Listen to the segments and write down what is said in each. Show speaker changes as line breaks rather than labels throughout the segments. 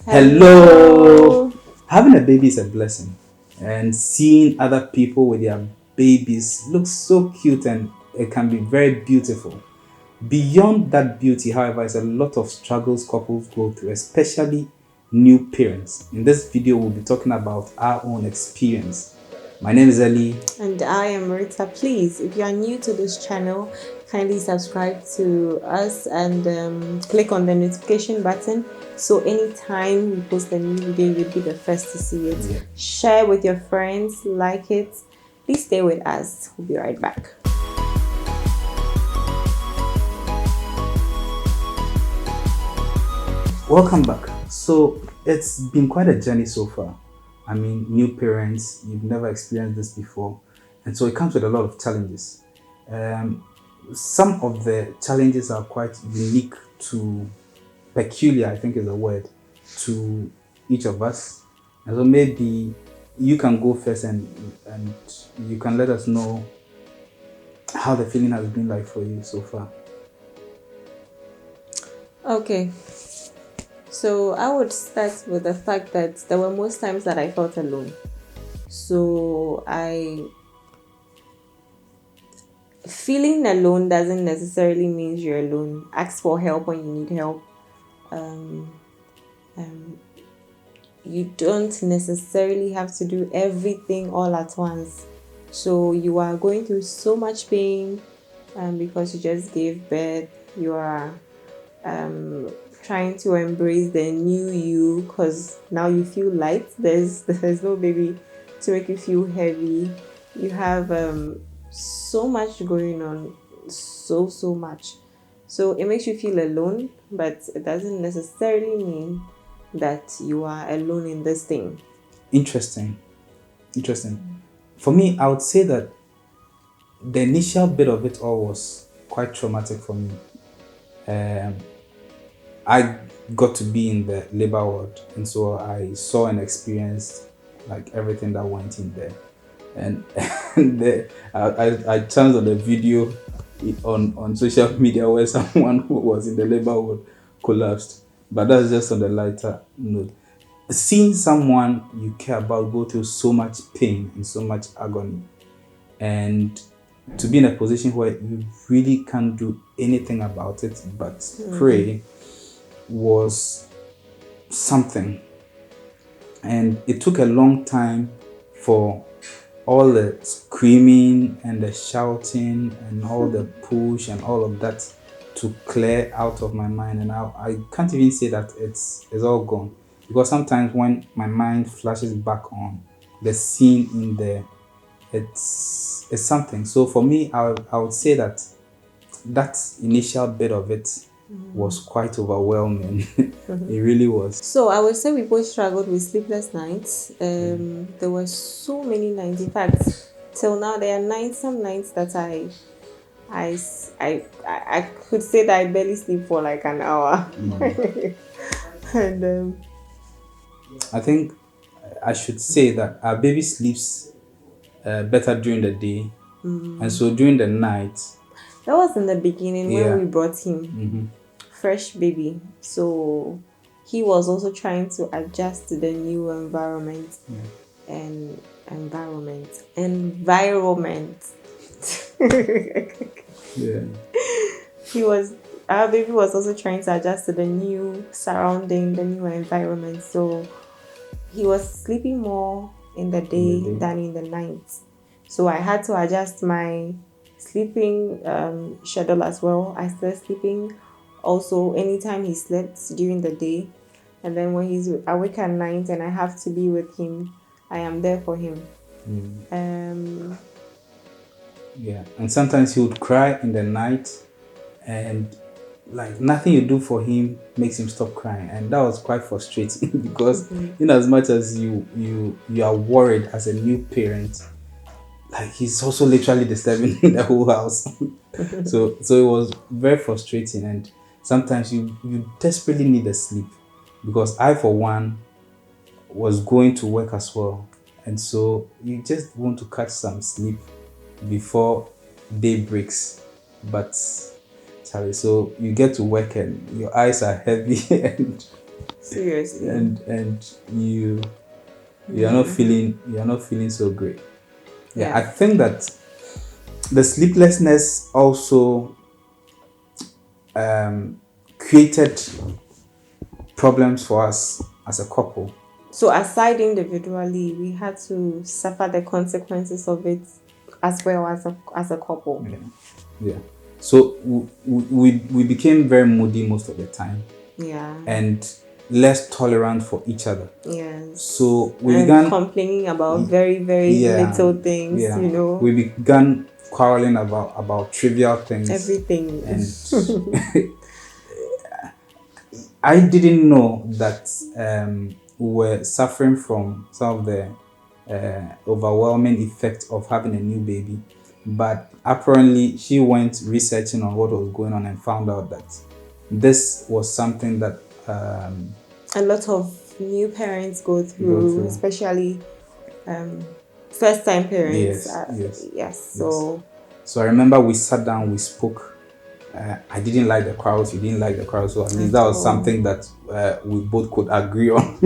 Hello. Having a baby is a blessing, and seeing other people with their babies looks so cute and it can be very beautiful. Beyond that beauty, however, is a lot of struggles couples go through, especially new parents. In this video, we'll be talking about our own experience. My name is Eli.
And I am Rita. Please, if you are new to this channel, kindly subscribe to us and click on the notification button so anytime we post a new video, you'll be the first to see it.
Yeah.
Share with your friends, like it. Please stay with us. We'll be right back.
Welcome back. So it's been quite a journey so far. I mean, new parents, you've never experienced this before. And so it comes with a lot of challenges. Some of the challenges are quite unique to, peculiar, I think is a word, to each of us. And so maybe you can go first and you can let us know how the feeling has been like for you so far.
Okay. So I would start with the fact that there were most times that I felt alone. So feeling alone doesn't necessarily mean you're alone. Ask for help when you need help. You don't necessarily have to do everything all at once. So you are going through so much pain because you just gave birth. You are trying to embrace the new you because now you feel light. There's no baby to make you feel heavy. You have so much going on, so much. So it makes you feel alone, but it doesn't necessarily mean that you are alone in this thing.
Interesting. For me, I would say that the initial bit of it all was quite traumatic for me. I got to be in the labor ward, and so I saw and experienced like everything that went in there. And, I chanced on a video on social media where someone who was in the labor ward collapsed. But that's just on the lighter note. Seeing someone you care about go through so much pain and so much agony, and to be in a position where you really can't do anything about it but pray, was something. And it took a long time for all the screaming and the shouting and all the push and all of that to clear out of my mind. And I can't even say that it's all gone, because sometimes when my mind flashes back on the scene in there, it's something. So for me, I would say that initial bit of it was quite overwhelming. It really was.
So I would say we both struggled with sleepless nights. There were so many nights. In fact, till now there are nights, some nights that I could say that I barely sleep for like an hour. And
I think I should say that our baby sleeps better during the day, and so during the night.
that was in the beginning
Yeah.
when we brought him, fresh baby. So he was also trying to adjust to the new environment and environment.
Yeah.
Our baby was also trying to adjust to the new surrounding, the new environment. So he was sleeping more in the day than in the night. So I had to adjust my sleeping schedule as well. I started sleeping also anytime he slept during the day, and then when he's awake at night and I have to be with him, I am there for him.
Yeah, and sometimes he would cry in the night, and like nothing you do for him makes him stop crying, and that was quite frustrating because in as much as you are worried as a new parent, like he's also literally disturbing the whole house. so it was very frustrating, and sometimes you desperately need a sleep, because I for one was going to work as well, and so you just want to catch some sleep before day breaks. But sorry, so you get to work and your eyes are heavy and
Seriously.
and you're not feeling so great. Yeah, I
Yeah.
think that the sleeplessness also created problems for us as a couple.
So aside individually, we had to suffer the consequences of it as well as a couple.
Yeah, yeah. So we became very moody most of the time
Yeah.
and less tolerant for each other.
Yes.
So we
And
began,
complaining about very, very
yeah,
little things,
yeah. We began quarreling about trivial things,
everything.
and I didn't know that we were suffering from some of the overwhelming effects of having a new baby. But apparently, she went researching on what was going on and found out that this was something that
A lot of new parents go
go
through,
through.
especially first time parents.
Yes, yes,
Yes.
yes.
So
So I remember we sat down, we spoke. I didn't like the crowds. You didn't like the crowd. So at least
at
that was
all.
something that we both could agree on.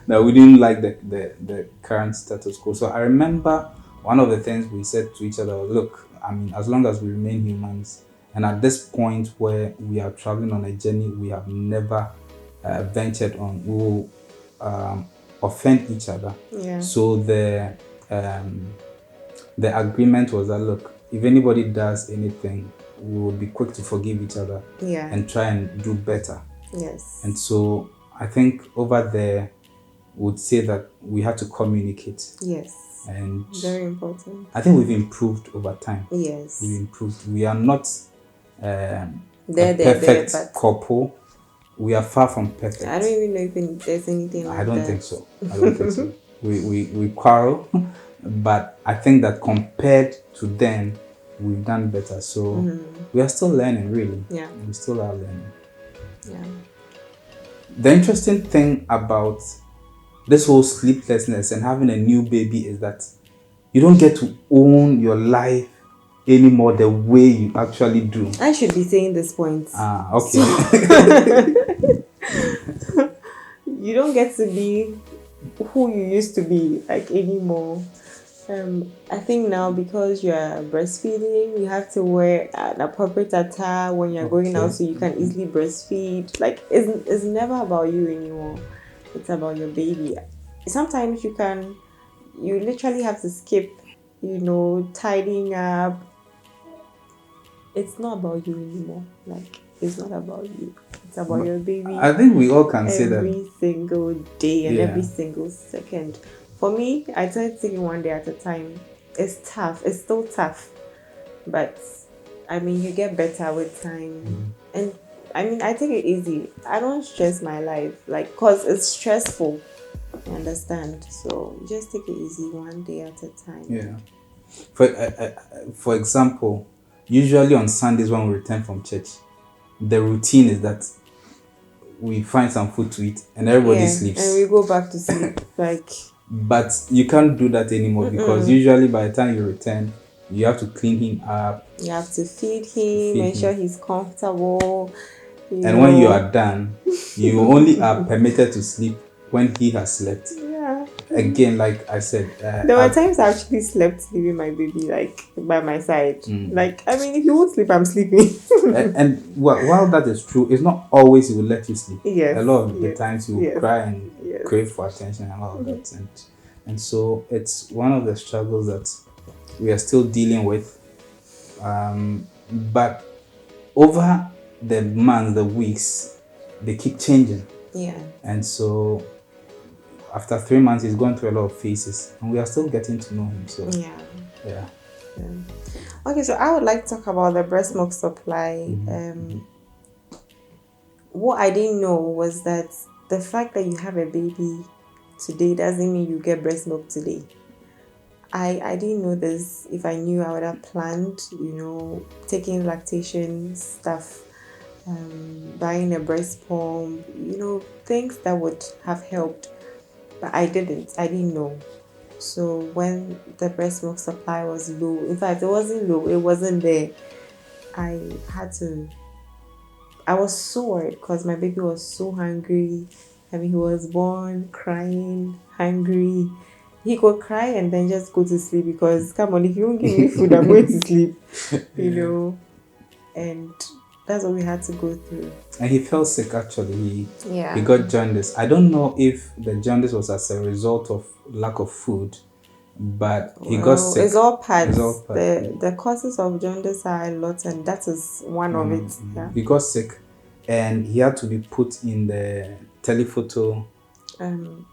That we didn't like the current status quo. So I remember one of the things we said to each other was, look, I mean, as long as we remain humans, and at this point where we are traveling on a journey we have never ventured on, we will offend each other.
Yeah.
So um, the agreement was that, look, if anybody does anything, we will be quick to forgive each other
Yeah.
and try and do better.
Yes.
And so I think over there would say that we have to communicate.
Yes.
And
Very important.
I think we've improved over time.
Yes.
We've improved. We are not a
There,
perfect
but
couple. We are far from perfect.
I don't even know if there's anything
I
like
don't
that.
think so. I don't think so. We quarrel, but I think that compared to then, we've done better. So we are still learning, really.
Yeah.
We still are learning.
Yeah.
The interesting thing about this whole sleeplessness and having a new baby is that you don't get to own your life anymore the way you actually do.
I should be saying this point.
Okay.
You don't get to be who you used to be like anymore. I think now because you're breastfeeding, you have to wear an appropriate attire when you're going out
Okay.
so you can easily breastfeed. Like it's never about you anymore. It's about your baby. Sometimes you literally have to skip, tidying up. It's not about you anymore. Like it's not about you. It's about your baby
I think we all can say that.
every single day and every
Yeah.
single second. For me, I try to take it one day at a time. It's tough. It's still tough. But I mean, you get better with time. And I mean, I take it easy. I don't stress my life, like, cause it's stressful. You understand? So just take it easy one day at a time.
Yeah. For example, usually on Sundays when we return from church, the routine is that we find some food to eat and everybody sleeps.
And we go back to sleep. Like,
but you can't do that anymore because usually by the time you return, you have to clean him up.
You have to feed him, make sure he's comfortable.
And when you are done, you only are permitted to sleep when he has slept.
Yeah.
Again, like I said,
there were times I actually slept leaving my baby like by my side. Like, I mean, if you won't sleep, I'm sleeping.
and while that is true, it's not always he will let you sleep.
Yes.
A lot of the times you will cry and
Yes.
crave for attention and all of that. And so it's one of the struggles that we are still dealing with. But over the months, the weeks, they keep changing.
Yeah.
And so after 3 months, he's gone through a lot of phases, and we are still getting to know him. So yeah.
Okay, so I would like to talk about the breast milk supply. What I didn't know was that the fact that you have a baby today doesn't mean you get breast milk today. I didn't know this. If I knew, I would have planned, taking lactation stuff, buying a breast pump, things that would have helped. But I didn't. I didn't know. So when the breast milk supply was low, in fact, it wasn't low, it wasn't there. I had to I was so worried because my baby was so hungry. I mean, he was born crying, hungry. He could cry and then just go to sleep because, come on, if you don't give me food, I'm going to sleep, you
Yeah.
know. And that's what we had to go through.
And he fell sick actually. He
Yeah.
got jaundice. I don't know if the jaundice was as a result of lack of food, but he got
Well,
sick.
it's all
It's
parts.
all part.
The causes of jaundice are a lot, and that is one of it. Yeah.
He got sick, and he had to be put in the telephoto
Um,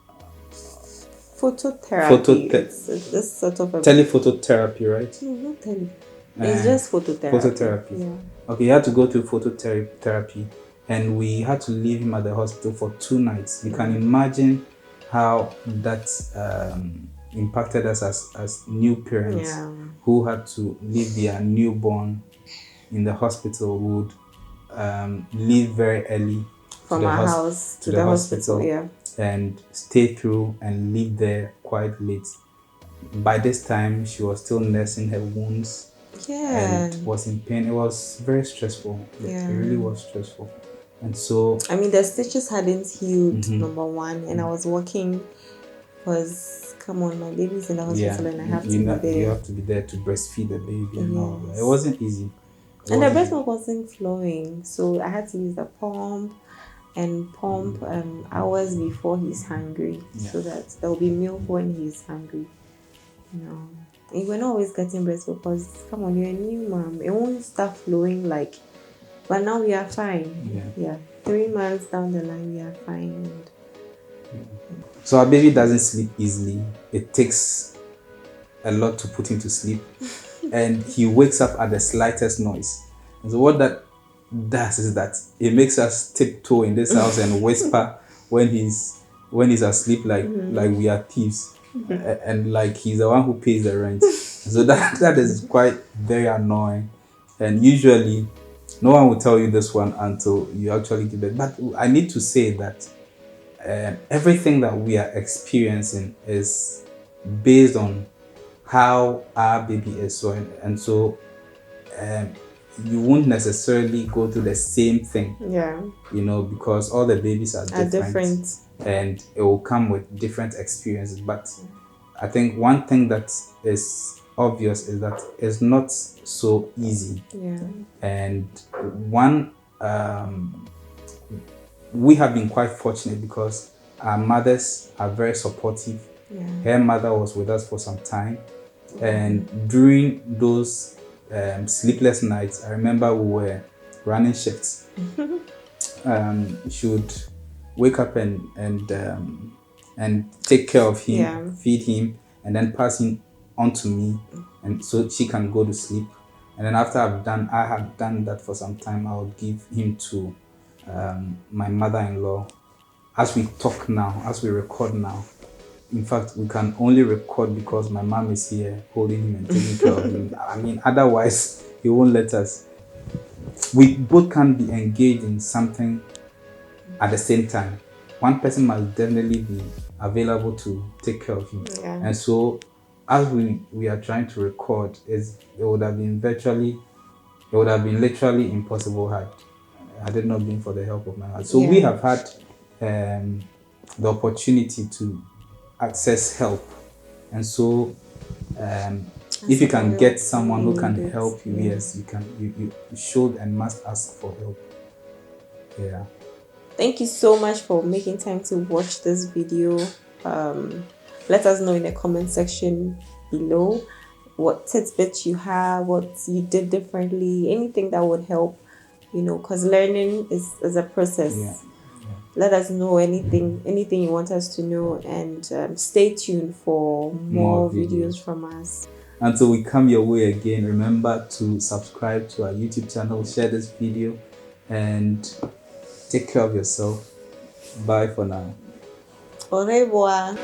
phototherapy. It's this sort of a
telephototherapy, right?
no, not tele. It's just phototherapy.
Phototherapy.
Yeah.
Okay, he had to go through phototherapy, and we had to leave him at the hospital for 2 nights. You can imagine how that impacted us as new parents
Yeah.
who had to leave their newborn in the hospital, would leave very early
From our house to the hospital. Yeah.
and stay through and leave there quite late. By this time, she was still nursing her wounds
Yeah.
and was in pain. It was very stressful.
Yeah.
It really was stressful. And so,
I mean, the stitches hadn't healed, number one, and I was working because, come on, my baby's in the hospital and I have to be there.
You have to be there to breastfeed the baby and all that. It
Yes.
wasn't easy.
And the breast milk wasn't flowing, so I had to use the pump and pump hours before he's hungry, so that there will be milk when he's hungry. You know, and we're not always getting breast milk because, come on, you're a new mom. It won't start flowing like, but now we are fine. Yeah. 3 months down the line, we are fine.
So our baby doesn't sleep easily. It takes a lot to put him to sleep, and he wakes up at the slightest noise. And so what that does is that it makes us tiptoe in this house and whisper when he's asleep, like we are thieves, and like he's the one who pays the rent. So that is quite very annoying, and usually no one will tell you this one until you actually give it. But I need to say that everything that we are experiencing is based on how our baby is. So you won't necessarily go through the same thing.
Yeah.
Because all the babies are different. And it will come with different experiences. But I think one thing that is obvious is that it's not so easy.
Yeah.
And we have been quite fortunate because our mothers are very supportive.
Yeah.
Her mother was with us for some time, and during those sleepless nights, I remember we were running shifts. She would wake up and take care of him, feed him, and then pass him on to me, and so she can go to sleep. And then after I had done that for some time, I would give him to my mother-in-law. As we talk now, as we record now, in fact, we can only record because my mom is here holding him and taking care of him. I mean, otherwise, he won't let us. We both can be engaged in something at the same time. One person must definitely be available to take care of him.
Yeah.
And so, as we are trying to record, it would have been literally impossible had it not been for the help of my mother. So we have had the opportunity to access help, and so if you can get someone who can help you, yes, you should and must ask for help. Yeah.
Thank you so much for making time to watch this video. Let us know in the comment section below what tidbits you have, what you did differently, anything that would help, because learning is a process.
Yeah.
Let us know anything you want us to know, and stay tuned for more videos from us.
Until we come your way again, remember to subscribe to our YouTube channel, share this video, and take care of yourself. Bye for now.
Au revoir.